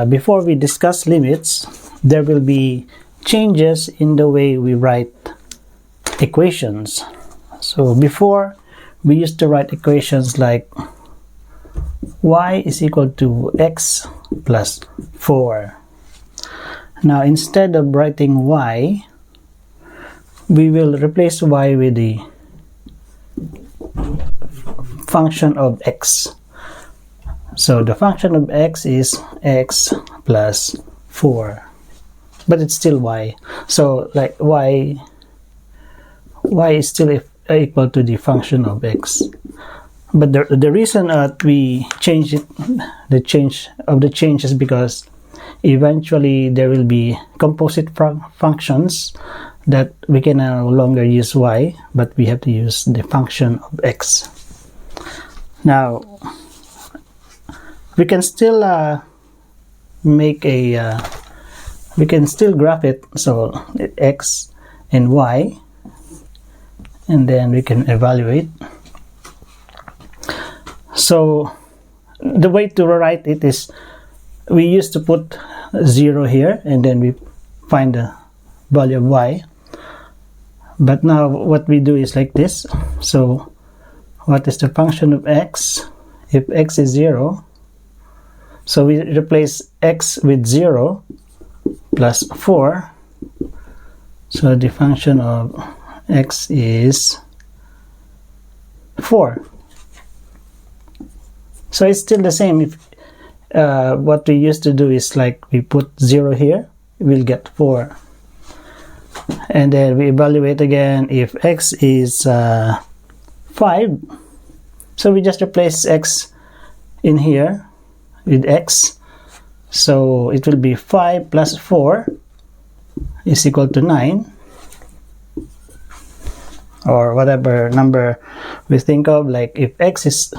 Before we discuss limits, there will be changes in the way we write equations. So before, we used to write equations like y is equal to x plus 4. Now instead of writing y, we will replace y with the function of x. So the function of x is x plus 4, but it's still y. So like y is still equal to the function of x. But the reason we change it, the change is because eventually there will be composite functions that we can no longer use y, but we have to use the function of x. Now we can still we can still graph it, so x and y, and then we can evaluate. So the way to write it is, we used to put 0 here and then we find the value of y, but now what we do is like this. So what is the function of x? If x is 0, so we replace x with 0 plus 4. So the function of x is 4. So it's still the same. If what we used to do is like we put 0 here, we'll get 4. And then we evaluate again if x is 5. So we just replace x in here with x. So it will be 5 plus 4 is equal to 9, or whatever number we think of. Like if x is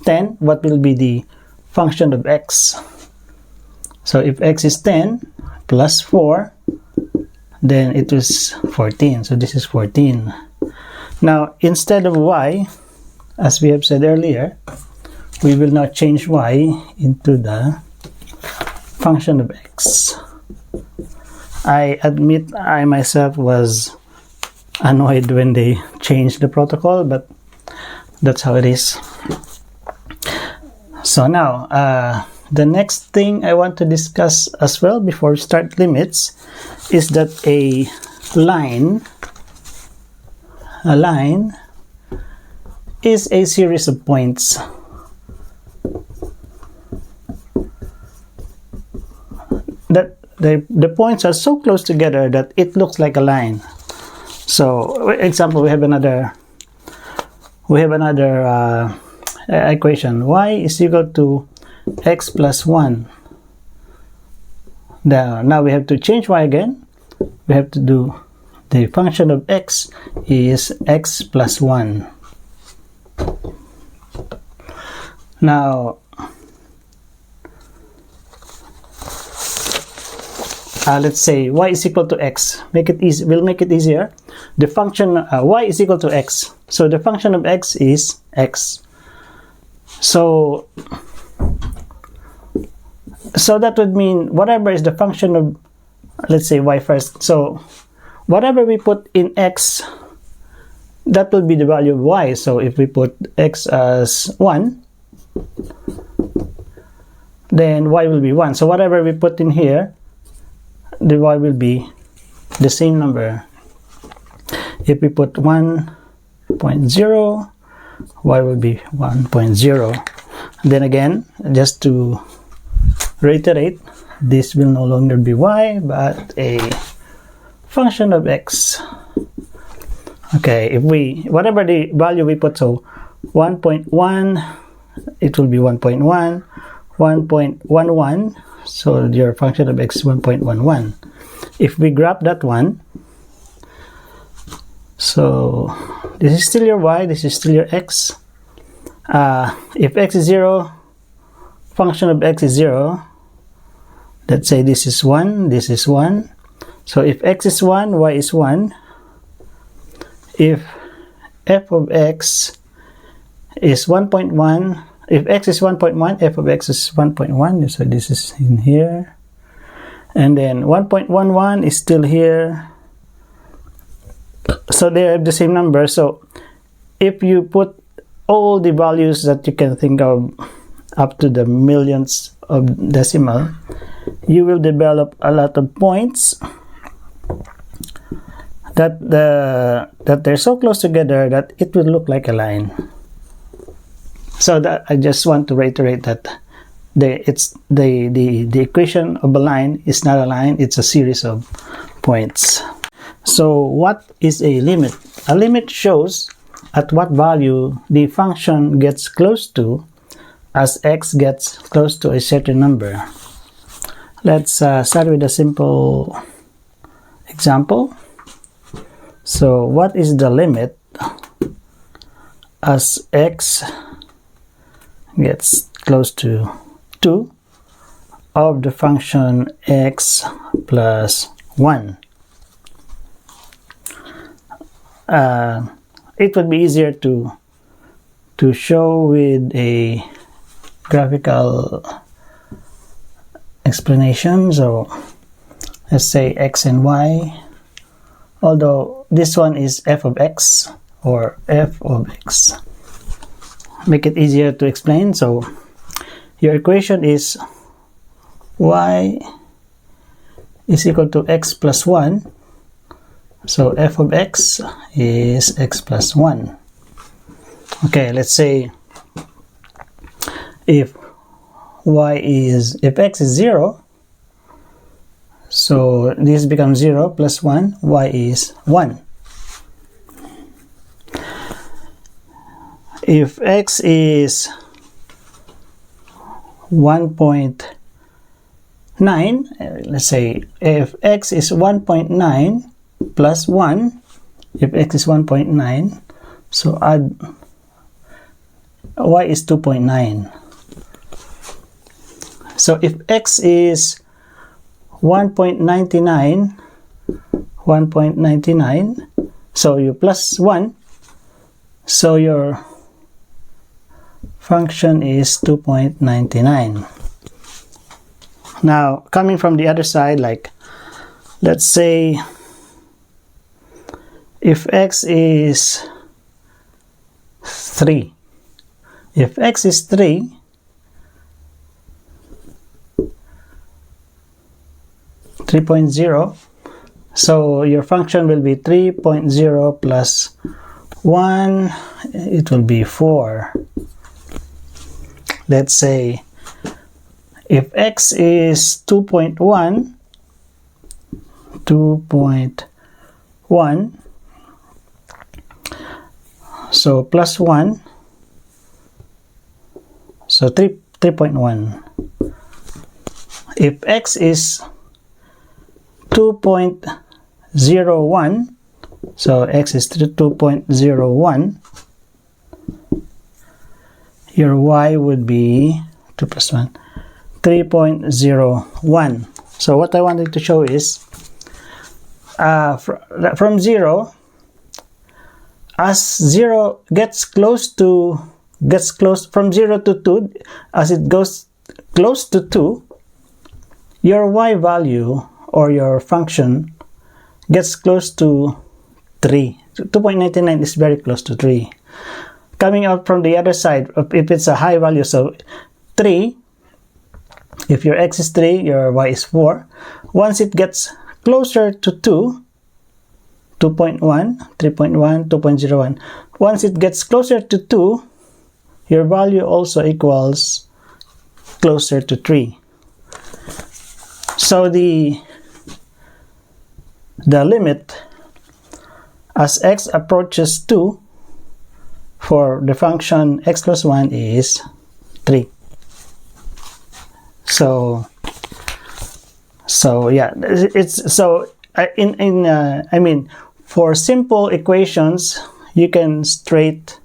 10, what will be the function of x? So if x is 10 plus 4, then it is 14. So this is 14. Now instead of y, as we have said earlier, we will now change y into the function of x. I admit I myself was annoyed when they changed the protocol, but that's how it is. So now the next thing I want to discuss as well before we start limits is that a line is a series of points. That the points are so close together that it looks like a line. So example, we have another equation. Y is equal to x plus 1. Now we have to change y again. We have to do the function of x is x plus 1. Now let's say y is equal to x. Make it easy. We'll make it easier. The function y is equal to x. So the function of x is x. So that would mean whatever is the function of, let's say y first. So whatever we put in x, that will be the value of y. So if we put x as 1, then y will be 1. So whatever we put in here, the y will be the same number. If we put 1.0, y will be 1.0. Then again, just to reiterate, this will no longer be y, but a function of x. Okay, if whatever the value we put, so 1.1, it will be 1.1, 1.11, so your function of x is 1.11. If we graph that one, so this is still your y, this is still your x. If x is 0, function of x is 0. Let's say this is 1, this is 1. So if x is 1, y is 1. If f of x is 1.1, if x is 1.1, f of x is 1.1, so this is in here, and then 1.11 is still here, so they have the same number. So if you put all the values that you can think of up to the millionths of decimal, you will develop a lot of points that they're so close together that it will look like a line. So that I just want to reiterate that the equation of a line is not a line, it's a series of points. So what is a limit? A limit shows at what value the function gets close to as x gets close to a certain number. Let's start with a simple example. So what is the limit as x gets close to 2 of the function x plus 1? It would be easier to show with a graphical explanation. So let's say x and y, although this one is f of x or f of x. Make it easier to explain. So your equation is y is equal to x plus 1. So f of x is x plus 1. Okay, let's say if x is 0, so this becomes 0 plus 1, y is 1. If x is 1.9, let's say if x is 1.9 plus 1, if x is 1.9, so add y is 2.9. So if x is 1.99, so you plus 1, so your function is 2.99. Now coming from the other side, like let's say if x is 3, if x is 3, so your function will be 3.0 plus 1, it will be 4. Let's say if x is 2.1, so plus 1, so 3.1. If x is 2.01, so x is 2.01, your y would be 2 plus 1, 3.01. So what I wanted to show is from 0, as 0 gets close from 0 to 2, as it goes close to 2, your y value or your function gets close to 3. 2.99 is very close to 3. Coming out from the other side, if it's a high value, so 3, if your x is 3, your y is 4. Once it gets closer to 2, 2.1, 3.1, 2.01, once it gets closer to 2, your value also equals closer to 3. So the limit as x approaches 2 for the function x plus 1 is 3. So yeah, it's so I mean, for simple equations, you can straight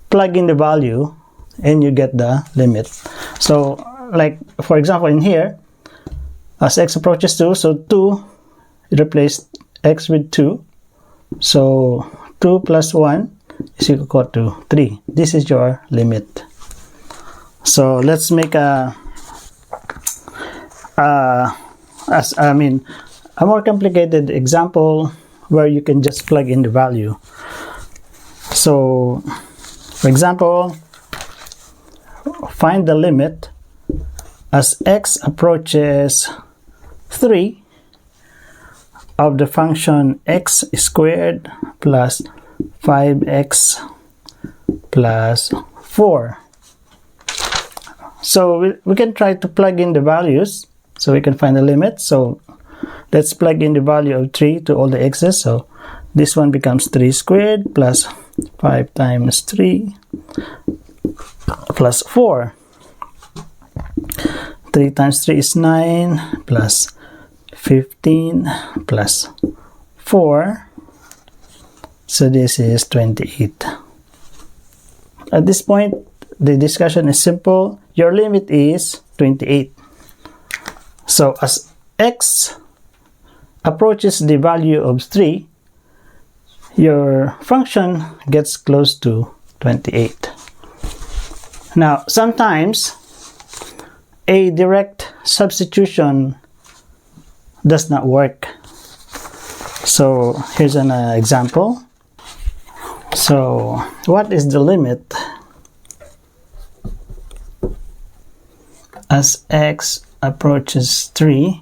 plug in the value and you get the limit. So like for example in here, as x approaches 2, so 2, replace x with 2, so 2 plus 1 is equal to 3. This is your limit. So let's make a more complicated example where you can just plug in the value. So for example, find the limit as x approaches 3 of the function x squared plus 5x plus 4. So we can try to plug in the values so we can find the limit. So let's plug in the value of 3 to all the x's. So this one becomes 3 squared plus 5 times 3 plus 4. 3 times 3 is 9 plus 15 plus 4. So this is 28. At this point, the discussion is simple. Your limit is 28. So as x approaches the value of 3, your function gets close to 28. Now, sometimes a direct substitution does not work. So here's an example. So what is the limit as x approaches 3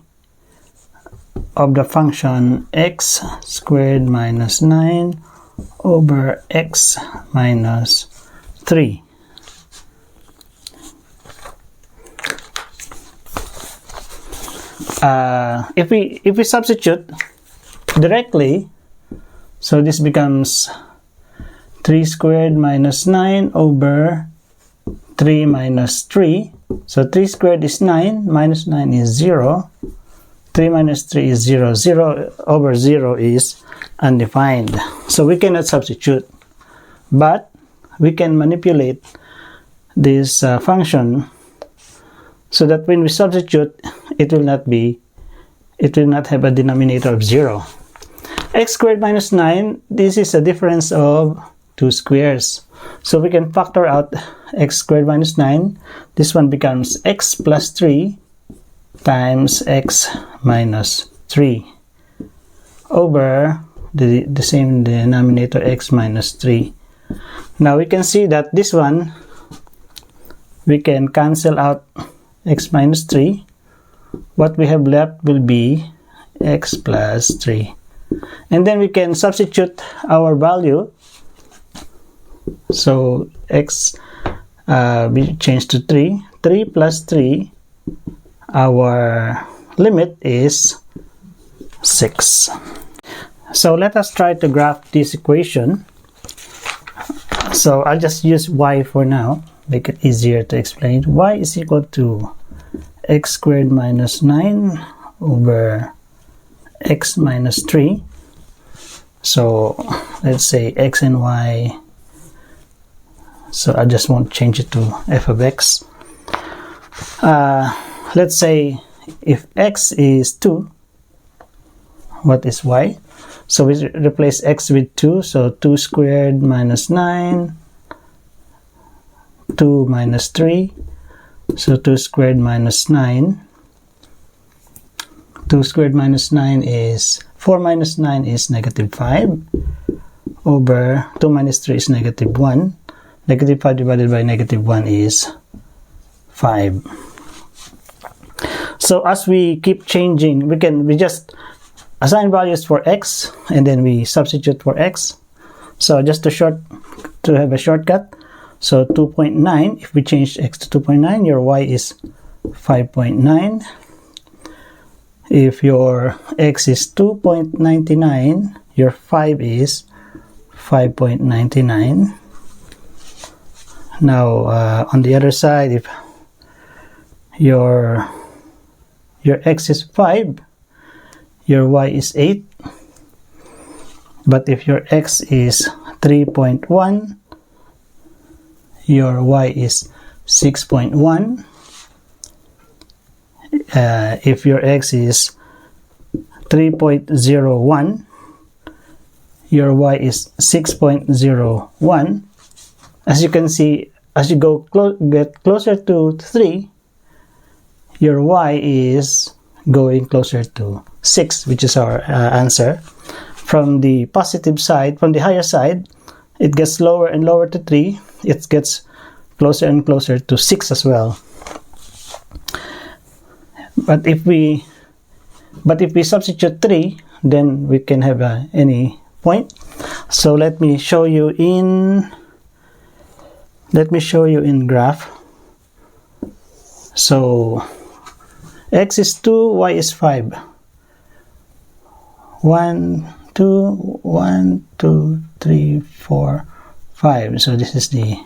of the function x squared minus 9 over x minus 3? If we substitute directly, so this becomes 3 squared minus 9 over 3 minus 3. So 3 squared is 9, minus 9 is 0. 3 minus 3 is 0. 0 over 0 is undefined. So we cannot substitute. But we can manipulate this function so that when we substitute, it will not have a denominator of 0. X squared minus 9, this is a difference of 2 squares. So we can factor out x squared minus 9. This one becomes x plus 3 times x minus 3 over the same denominator x minus 3. Now we can see that this one, we can cancel out x minus 3. What we have left will be x plus 3. And then we can substitute our value. So x we change to 3. 3 plus 3, our limit is 6. So let us try to graph this equation. So I'll just use y for now, make it easier to explain. Y is equal to x squared minus 9 over x minus 3. So let's say x and y. So I just won't change it to f of x. Let's say if x is 2, what is y? So we replace x with 2. So 2 squared minus 9, 2 minus 3. So 2 squared minus 9. 2 squared minus 9 is, 4 minus 9 is negative 5 over 2 minus 3 is negative 1. Negative 5 divided by negative 1 is 5. So as we keep changing, we just assign values for x and then we substitute for x. So just to have a shortcut, so 2.9, if we change x to 2.9, your y is 5.9. If your x is 2.99, your 5 is 5.99. Now on the other side, if your x is 5, your y is 8. But if your x is 3.1, your y is 6.1. If your x is 3.01, your y is 6.01. As you can see, as you get closer to 3, your y is going closer to 6, which is our answer. From the positive side, from the higher side, it gets lower and lower to 3. It gets closer and closer to 6 as well. But if we substitute 3, then we can have any point. So let me show you in graph. So x is 2, y is 5. 1, 2, 3, 4, 5. So this is the,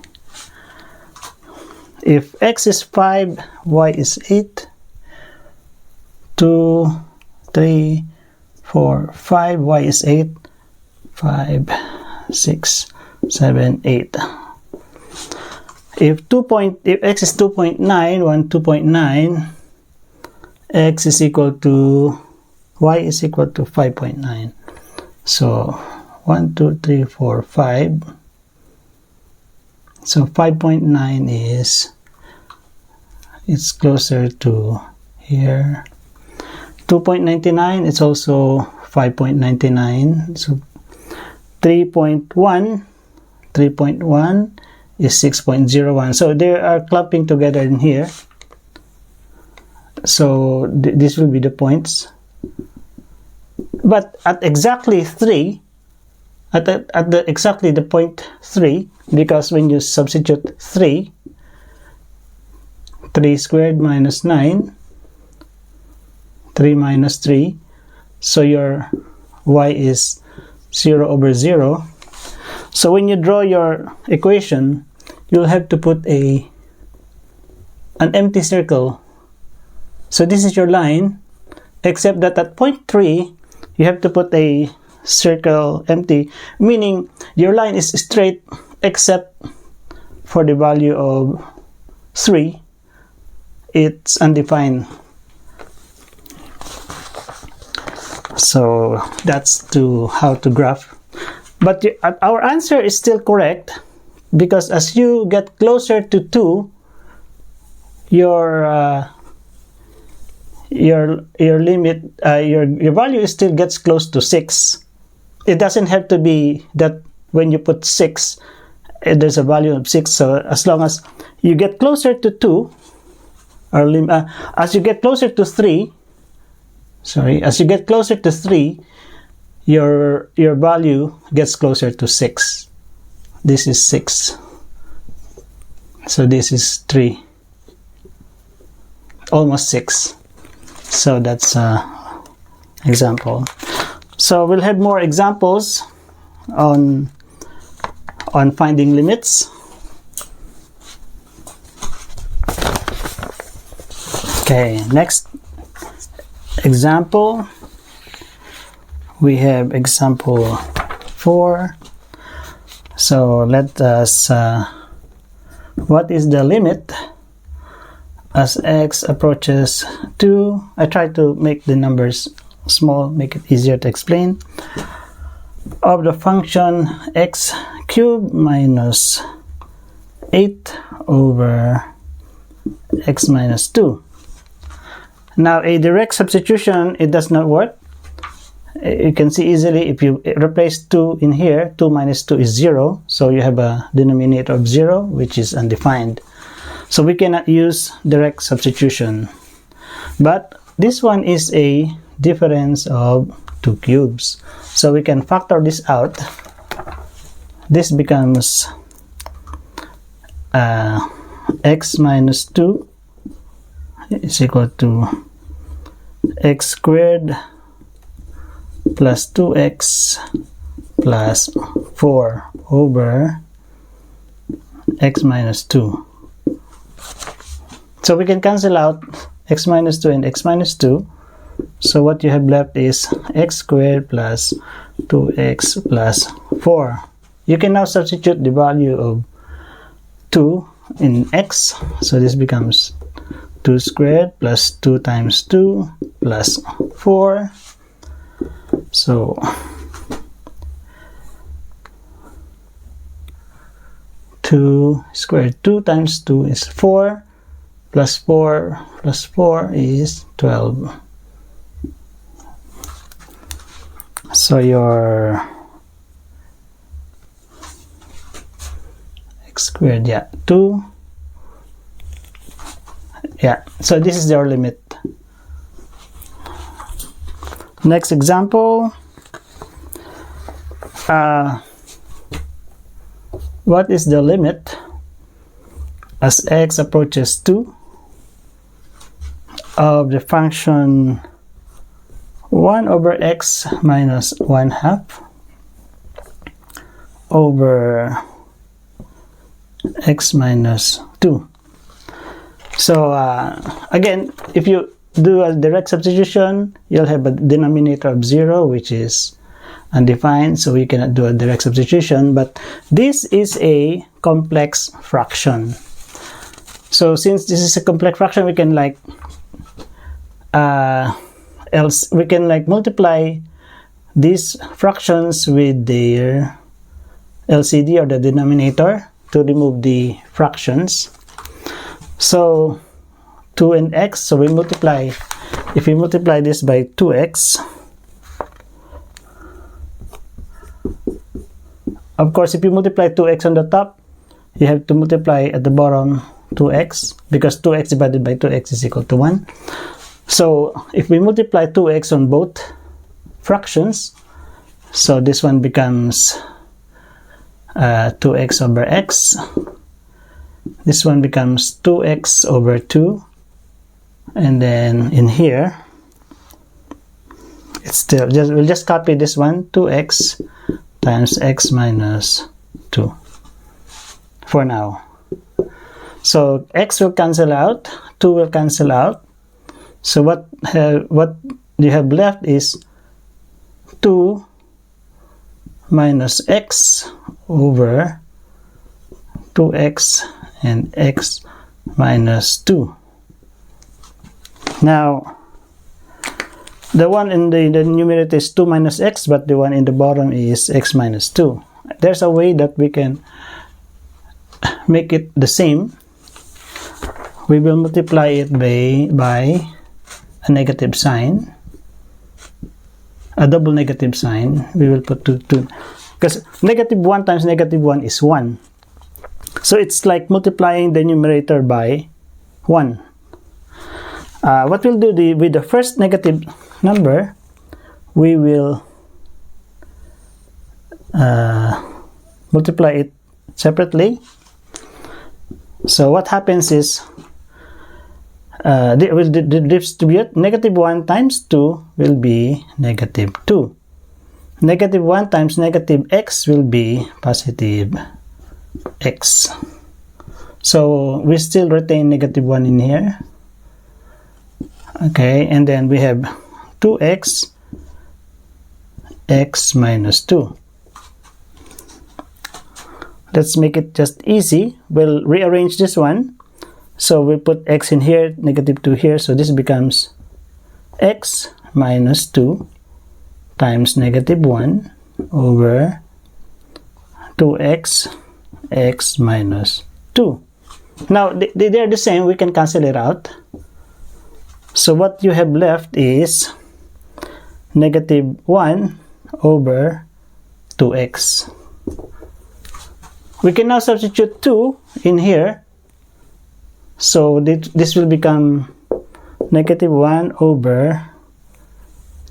if x is 5, y is 8. 2, 3, 4, 5, y is 8. 5, 6, 7, 8. If x is 2.9, 2.9, x is equal to, y is equal to 5.9. So 1, 2, 3, 4, 5. So 5.9 is, it's closer to here. 2.99, it's also 5.99. So 3.1 is 6.01. So they are clumping together in here. So this will be the points. But at exactly 3, exactly the point 3, because when you substitute 3 squared minus 9, 3 minus 3, so your y is 0 over 0. So when you draw your equation, you'll have to put an empty circle. So this is your line, except that at point 3, you have to put a circle empty, meaning your line is straight except for the value of 3. It's undefined. So that's how to graph. But our answer is still correct, because as you get closer to 2, your limit, your value still gets close to 6. It doesn't have to be that when you put 6, there's a value of 6. So as long as you get closer to 2, or as you get closer to 3, as you get closer to 3, your value gets closer to 6. This is 6. So this is 3. Almost 6. So that's example. So we'll have more examples on finding limits. Okay, next example, we have example 4. So let us, what is the limit as x approaches 2? I try to make the numbers small, make it easier to explain. Of the function x cubed minus 8 over x minus 2. Now a direct substitution, it does not work. You can see easily if you replace 2 in here, 2 minus 2 is 0. So you have a denominator of 0, which is undefined. So we cannot use direct substitution. But this one is a difference of 2 cubes. So we can factor this out. This becomes x minus 2 is equal to x squared plus 2x plus 4 over x minus 2. So we can cancel out x minus 2 and x minus 2. So what you have left is x squared plus 2x plus 4. You can now substitute the value of 2 in x. So this becomes 2 squared plus 2 times 2 plus 4. So 2 squared. 2 times 2 is 4, plus 4 plus 4 is 12. So your x squared, yeah, 2. Yeah, so this is your limit. Next example. What is the limit as x approaches 2 of the function 1 over x minus 1/2 over x minus 2? So again, if you do a direct substitution, you'll have a denominator of 0, which is undefined, so we cannot do a direct substitution. But this is a complex fraction. So since this is a complex fraction, we can like multiply these fractions with their LCD, or the denominator, to remove the fractions. So 2 and x, so we multiply, if we multiply this by 2x, of course if you multiply 2x on the top, you have to multiply at the bottom 2x, because 2x divided by 2x is equal to 1. So if we multiply 2x on both fractions, so this one becomes 2x over x, this one becomes 2x over 2, and then in here it's still we'll just copy this one, 2x times x minus 2 for now. So x will cancel out, 2 will cancel out, so what you have left is 2 minus x over 2x and x minus 2. Now the one in the numerator is 2 minus x, but the one in the bottom is x minus 2. There's a way that we can make it the same. We will multiply it by a negative sign, a double negative sign. We will put 2, because negative 1 times negative 1 is 1. So it's like multiplying the numerator by 1. What we'll do with the first negative number, we will multiply it separately. So what happens is, they will distribute. Negative 1 times 2 will be negative 2. Negative 1 times negative x will be positive x. So we still retain negative 1 in here. Okay, and then we have 2x, x minus 2. Let's make it just easy. We'll rearrange this one. So we put x in here, negative 2 here, so this becomes x minus 2 times negative 1 over 2x, x minus 2. Now they're the same, we can cancel it out. So what you have left is negative 1 over 2x. We can now substitute 2 in here. So this will become negative 1 over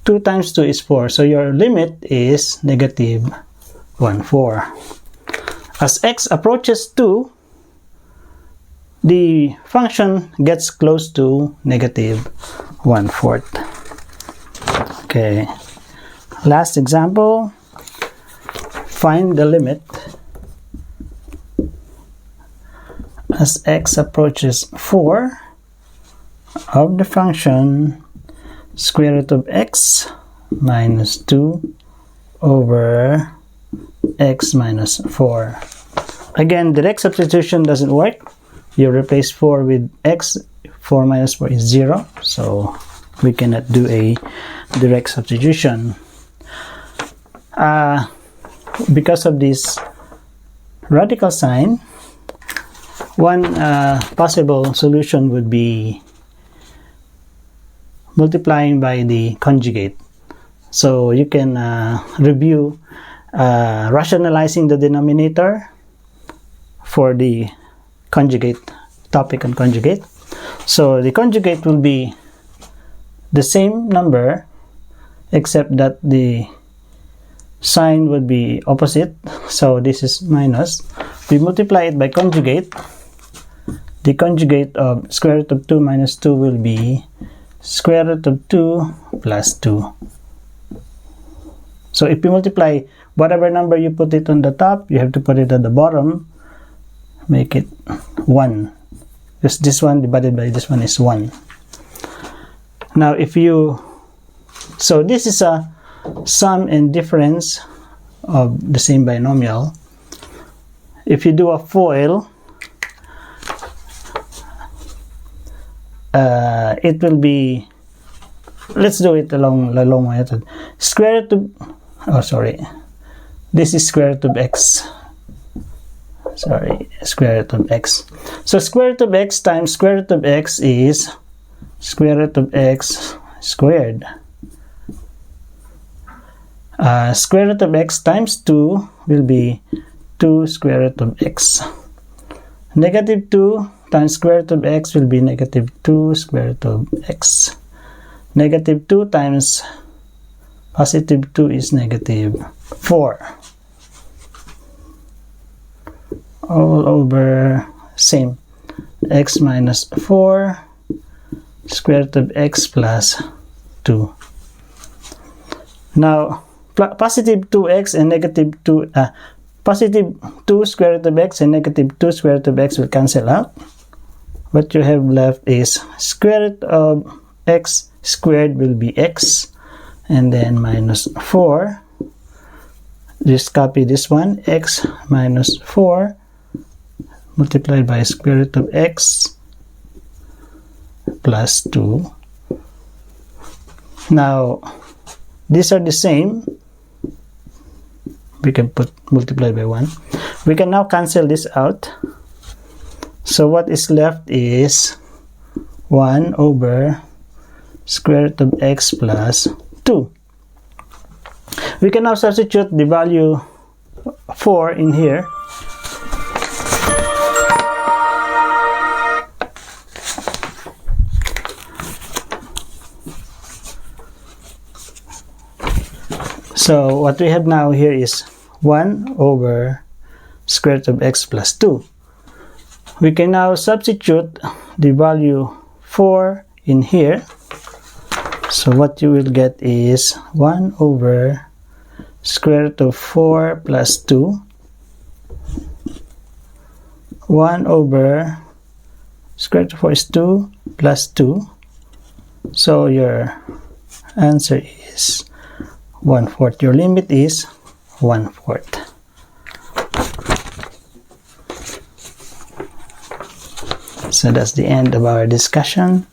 2 times 2 is 4. So your limit is negative 1/4. As x approaches 2, the function gets close to negative 1/4. Okay, last example. Find the limit as x approaches 4 of the function square root of x minus 2 over x minus 4. Again, direct substitution doesn't work. You replace 4 with x. 4 minus 4 is 0, so we cannot do a direct substitution. Because of this radical sign, one possible solution would be multiplying by the conjugate. So you can review rationalizing the denominator for the conjugate, topic on conjugate. So the conjugate will be the same number except that the sign would be opposite. So this is minus. We multiply it by conjugate. The conjugate of square root of 2 minus 2 will be square root of 2 plus 2. So if you multiply whatever number you put it on the top, you have to put it at the bottom. Make it 1. Because this one divided by this one is 1. Now if you, so this is a sum and difference of the same binomial. If you do a FOIL, it will be, let's do it along the long method. Square root of, oh sorry, this is square root of x. Sorry, square root of x. So square root of x times square root of x is square root of x squared. Square root of x times 2 will be 2 square root of x. Negative 2 times square root of x will be negative 2 square root of x. Negative 2 times positive 2 is negative 4. All over same. X minus 4 square root of x plus 2. Now positive 2x and negative 2, positive 2 square root of x and negative 2 square root of x will cancel out. What you have left is square root of x squared will be x, and then minus 4. Just copy this one, x minus 4 multiplied by square root of x plus 2. Now these are the same. We can put multiply by 1. We can now cancel this out. So what is left is 1 over square root of x plus 2. We can now substitute the value 4 in here. So what we have now here is 1 over square root of x plus 2. We can now substitute the value 4 in here. So what you will get is 1 over square root of 4 plus 2. 1 over square root of 4 is 2 plus 2. So your answer is 1/4. Your limit is 1/4. So that's the end of our discussion.